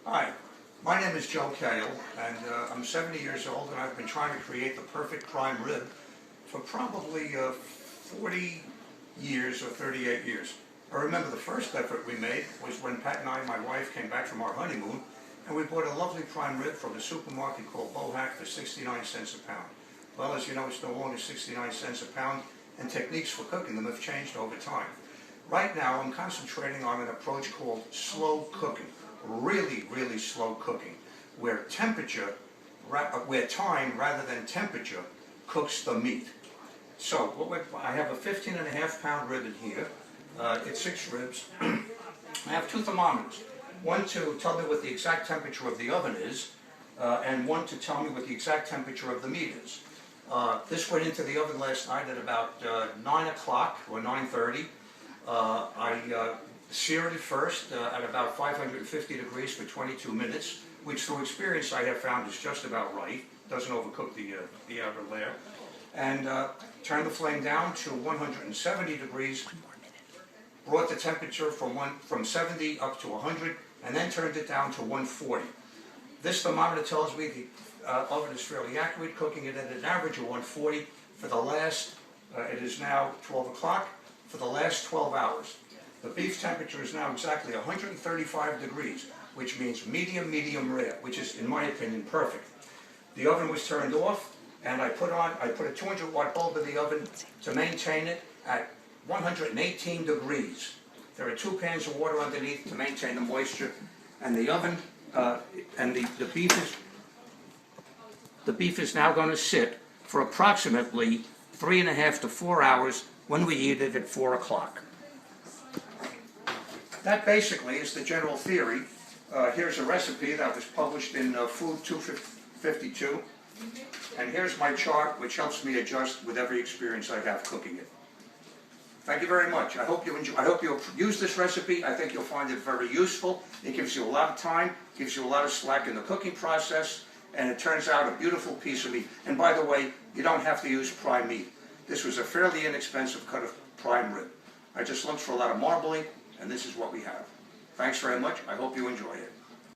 Hi, my name is Joe Kayal, and I'm 70 years old, and I've been trying to create the perfect prime rib for probably 40 years or 38 years. I remember the first effort we made was when Pat and I, my wife, came back from our honeymoon, and we bought a lovely prime rib from a supermarket called Bohack for 69 cents a pound. Well, as you know, it's no longer 69 cents a pound, and techniques for cooking them have changed over time. Right now, I'm concentrating on an approach called slow cooking. Really slow cooking, where time rather than temperature cooks the meat. So I have a 15.5 pound rib in here. It's 6 ribs. I have 2 thermometers, one to tell me what the exact temperature of the oven is, and one to tell me what the exact temperature of the meat is. This went into the oven last night at about 9 o'clock or 9:30. I seared it first at about 550 degrees for 22 minutes, which through experience I have found is just about right. Doesn't overcook the outer layer. And turned the flame down to 170 degrees, brought the temperature from 70 up to 100, and then turned it down to 140. This thermometer tells me the oven is fairly accurate, cooking it at an average of 140 for the last, it is now 12 o'clock, for the last 12 hours. The beef temperature is now exactly 135 degrees, which means medium rare, which is, in my opinion, perfect. The oven was turned off, and I put a 200 watt bulb in the oven to maintain it at 118 degrees. There are 2 pans of water underneath to maintain the moisture, and the oven and the beef is now going to sit for approximately 3.5 to 4 hours when we eat it at 4 o'clock. That basically is the general theory. Here's a recipe that was published in Food 252, and here's my chart, which helps me adjust with every experience I have cooking it. Thank you very much. I hope you'll use this recipe. I think you'll find it very useful. It gives you a lot of time, gives you a lot of slack in the cooking process, and it turns out a beautiful piece of meat. And by the way, you don't have to use prime meat. This was a fairly inexpensive cut of prime rib. I just looked for a lot of marbling, and this is what we have. Thanks very much. I hope you enjoy it.